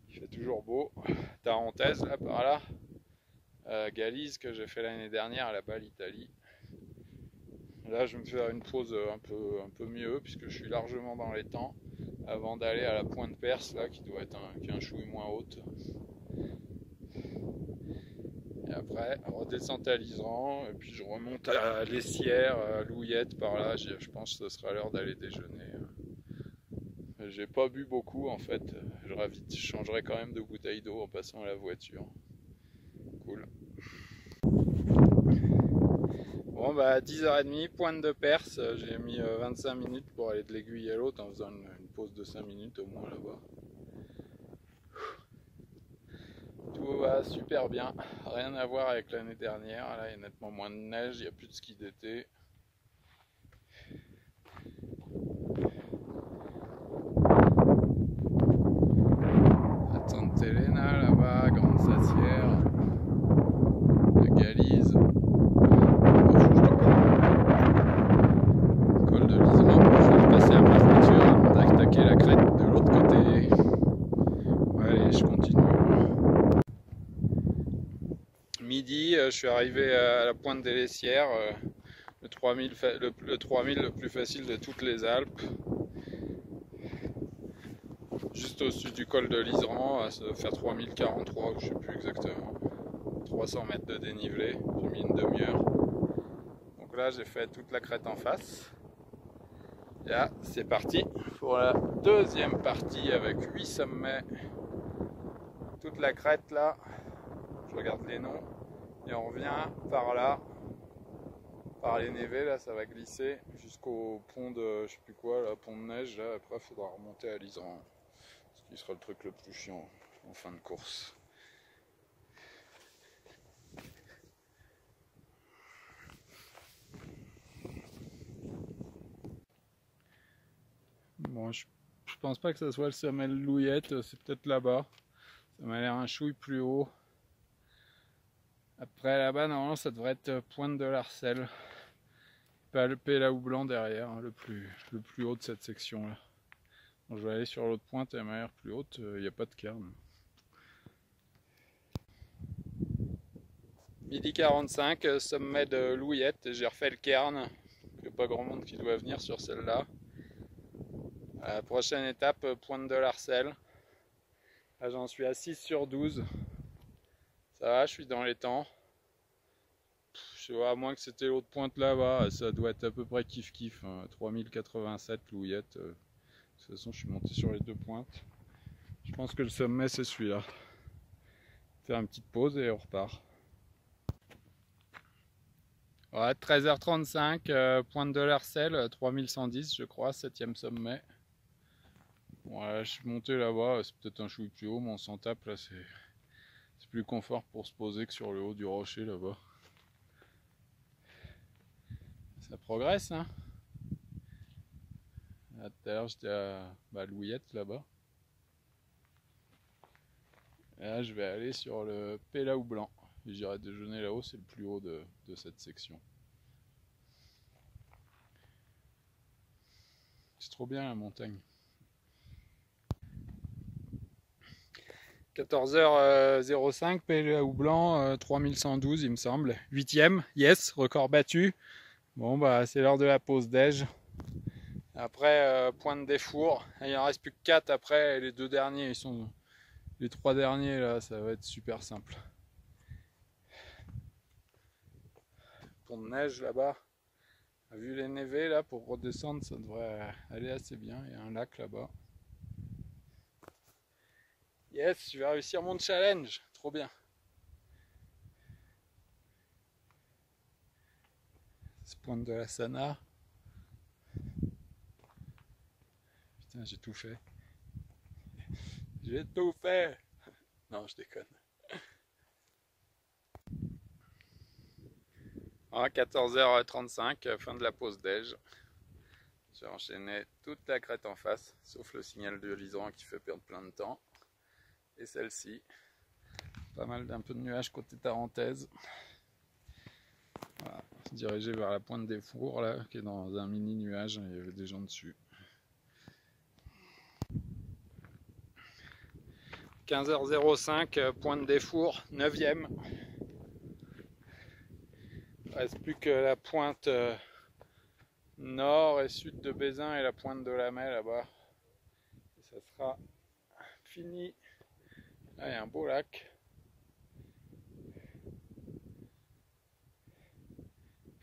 Il fait toujours beau. Tarentaise là par là. Galize que j'ai fait l'année dernière là-bas, l'Italie. Là, je vais me faire une pause un peu mieux puisque je suis largement dans les temps avant d'aller à la pointe perse là qui doit être qui est un chouï moins haute. Et après, redescente à Liseran et puis je remonte à l'Essière, à Louillette par là. Je pense que ce sera l'heure d'aller déjeuner. J'ai pas bu beaucoup en fait. Je changerai quand même de bouteille d'eau en passant à la voiture. Cool. Bon bah 10h30, pointe de Perse, j'ai mis 25 minutes pour aller de l'aiguille à l'autre en faisant une pause de 5 minutes au moins là-bas. Tout va super bien, rien à voir avec l'année dernière, là il y a nettement moins de neige, il n'y a plus de ski d'été. La Tante Helena là-bas, Grande Sassière, la Galize. Col de Liseran, je vais passer à ma voiture avant d'attaquer la crête de l'autre côté. Allez, je continue. Midi, je suis arrivé à la pointe des Lessières, le 3000 le plus facile de toutes les Alpes. Juste au-dessus du col de Liseran, ça doit faire 3043, je ne sais plus exactement. 300 mètres de dénivelé, j'ai mis une demi-heure. Donc là, j'ai fait toute la crête en face. Et là, c'est parti pour la deuxième partie avec 8 sommets. Toute la crête là, je regarde les noms. Et on revient par là, par les névés, là ça va glisser jusqu'au pont de, je sais plus quoi, là, pont de neige, là après il faudra remonter à Liseran, ce qui sera le truc le plus chiant en fin de course. Bon, je pense pas que ça soit le sommet de Louillette, c'est peut-être là-bas, ça m'a l'air un chouille plus haut. Après là-bas, normalement, ça devrait être pointe de l'Arcel. Pas le Pélaou blanc derrière, hein, le plus haut de cette section-là. Bon, je vais aller sur l'autre pointe, elle m'a l'air plus haute, il n'y a pas de cairn. Midi 45, sommet de Louillette, j'ai refait le cairn. Il n'y a pas grand monde qui doit venir sur celle-là. Prochaine étape, pointe de l'Arcel. Là, j'en suis à 6 sur 12. Ça va, je suis dans les temps. Je vois, à moins que c'était l'autre pointe là-bas, ça doit être à peu près kiff-kiff. Hein, 3087 Louillette. De toute façon, je suis monté sur les deux pointes. Je pense que le sommet, c'est celui-là. Faire une petite pause et on repart. Ouais, 13h35, pointe de l'Arcel, 3110 je crois, 7e sommet. Voilà, je suis monté là-bas, c'est peut-être un chouï plus haut, mais on s'en tape là, c'est plus confort pour se poser que sur le haut du rocher là-bas. Ça progresse, hein. Là, tout à l'heure j'étais à Louillette là-bas. Et là je vais aller sur le Pélaou blanc. Et j'irai déjeuner là-haut, c'est le plus haut de cette section. C'est trop bien la montagne. 14h05, Pélaou blanc, 3112 il me semble. 8e, yes, record battu. Bon bah c'est l'heure de la pause déj. Après pointe des fours, il en reste plus que 4 après, les deux derniers, les 3 derniers là, ça va être super simple. Pont de neige là-bas. Vu les névés là, pour redescendre ça devrait aller assez bien, il y a un lac là-bas. Yes, je vais réussir mon challenge, trop bien. Ce pointe de la Sana. Putain, j'ai tout fait. J'ai tout fait. Non, je déconne. À 14h35, fin de la pause déj. J'ai enchaîné toute la crête en face, sauf le signal de Liseran qui fait perdre plein de temps. et celle-ci. Pas mal d'un peu de nuages côté Tarentaise. Voilà, dirigé vers la pointe des Fours là, qui est dans un mini nuage, il y avait des gens dessus. 15h05, pointe des Fours, 9e. Il ne reste plus que la pointe nord et sud de Bézin et la pointe de la Mai là-bas. Ça sera fini. Là, il y a un beau lac.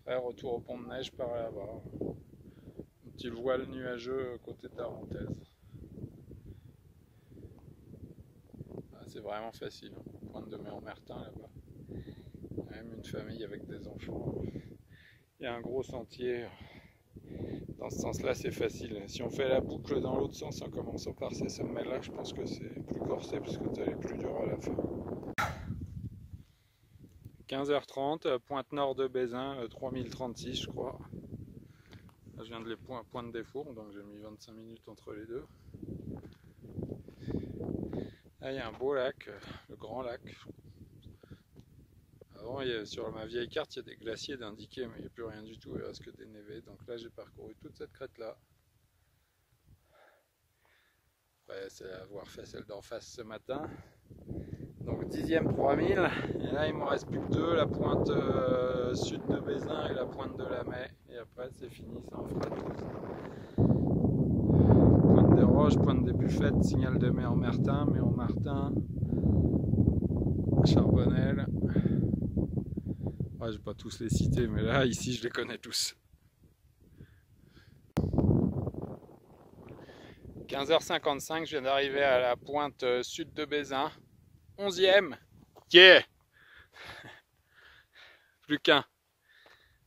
Après, retour au pont de neige par là-bas. Un petit voile nuageux côté Tarentaise. C'est vraiment facile. Pointe de Méan-Mertin là-bas. Même une famille avec des enfants. Il y a un gros sentier. Dans ce sens-là, c'est facile. Si on fait la boucle dans l'autre sens en commençant par ces sommets-là, je pense que c'est plus corsé puisque tu as les plus durs à la fin. 15h30, pointe nord de Bézin, 3036 je crois. Là, je viens de les pointe des Fours, donc j'ai mis 25 minutes entre les deux. Là, il y a un beau lac, le Grand Lac. Avant, sur ma vieille carte, il y a des glaciers d'indiqués, mais il n'y a plus rien du tout, il reste que des névés. Donc là, j'ai parcouru toute cette crête-là. Après, c'est avoir fait celle d'en face ce matin. Donc 10e 3000, et là il me reste plus que deux, la pointe sud de Bézin et la pointe de la Mai, et après c'est fini, ça en fera 12. Pointe des Roches, pointe des Buffettes, signal de Méan-Mertin, Méan-Martin, Charbonnel. Ouais, je vais pas tous les citer, mais là ici je les connais tous. 15h55, je viens d'arriver à la pointe sud de Bézin. 11e, yeah. Plus qu'un.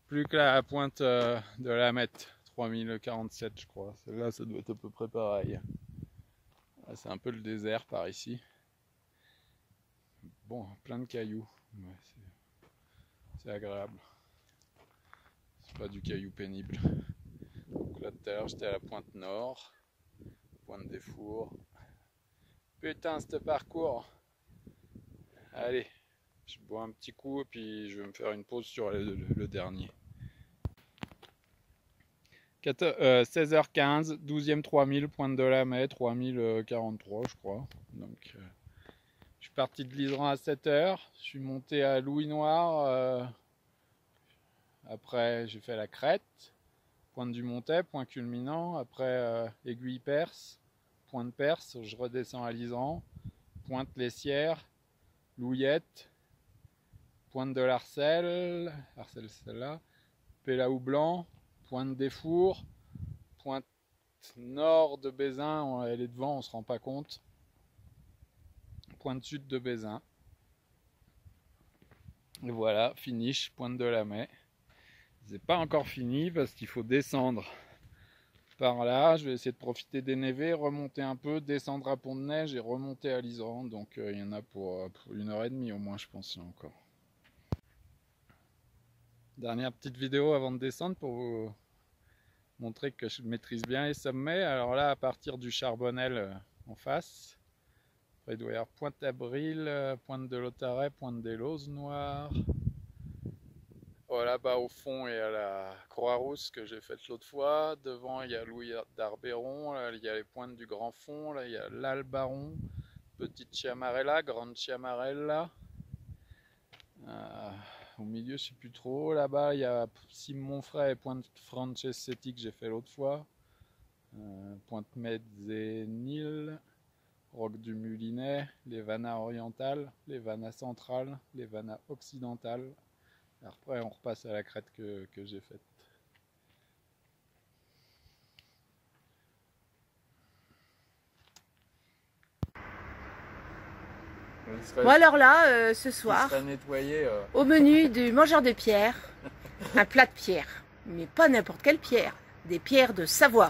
Plus que la pointe de la Mette, 3047 je crois. Celle-là, ça doit être à peu près pareil. C'est un peu le désert par ici. Bon, plein de cailloux. Ouais, c'est agréable. C'est pas du caillou pénible. Donc là, tout à l'heure, j'étais à la pointe nord. Pointe des Fours. Putain, ce parcours! Allez, je bois un petit coup et puis je vais me faire une pause sur le dernier. 16h15, 12e 3000, pointe de la Mai, 3043 je crois. Donc, je suis parti de Liseran à 7h, je suis monté à Louis-Noir, après j'ai fait la crête, pointe du Montet, point culminant, après aiguille Perse, pointe Perse, je redescends à Liseran, pointe Lessière, Louillette, pointe de l'Arcel, celle-là, Pélaou Blanc, pointe des Fours, pointe nord de Bézin, elle est devant, on se rend pas compte, pointe sud de Bézin. Et voilà, finish, pointe de la Mai. C'est pas encore fini parce qu'il faut descendre par là. Je vais essayer de profiter des névés, remonter un peu, descendre à Pont de Neige et remonter à Liseran. Donc il y en a pour 1h30 au moins, je pense, encore. Dernière petite vidéo avant de descendre pour vous montrer que je maîtrise bien les sommets. Alors là, à partir du Charbonnel en face, après il doit y avoir Pointe-Abril, Pointe de Lautaret, Pointe des Lauses Noires. Oh, là-bas au fond, il y a la Croix-Rousse que j'ai faite l'autre fois. Devant, il y a Louis d'Arberon. Là, il y a les pointes du Grand Fond. Là, il y a l'Albaron, Petite Chiamarella, Grande Chiamarella. Au milieu, je ne sais plus trop. Là-bas, il y a Cime-Monfray et Pointe Francescetti que j'ai fait l'autre fois. Pointe Mezzénil, Roc du Mulinet, les Vannas orientales, les Vannas centrales, les Vannas occidentales. Après, on repasse à la crête que j'ai faite. Bon alors là, ce soir, nettoyé, au menu du mangeur de pierres, un plat de pierres. Mais pas n'importe quelle pierre, des pierres de Savoie.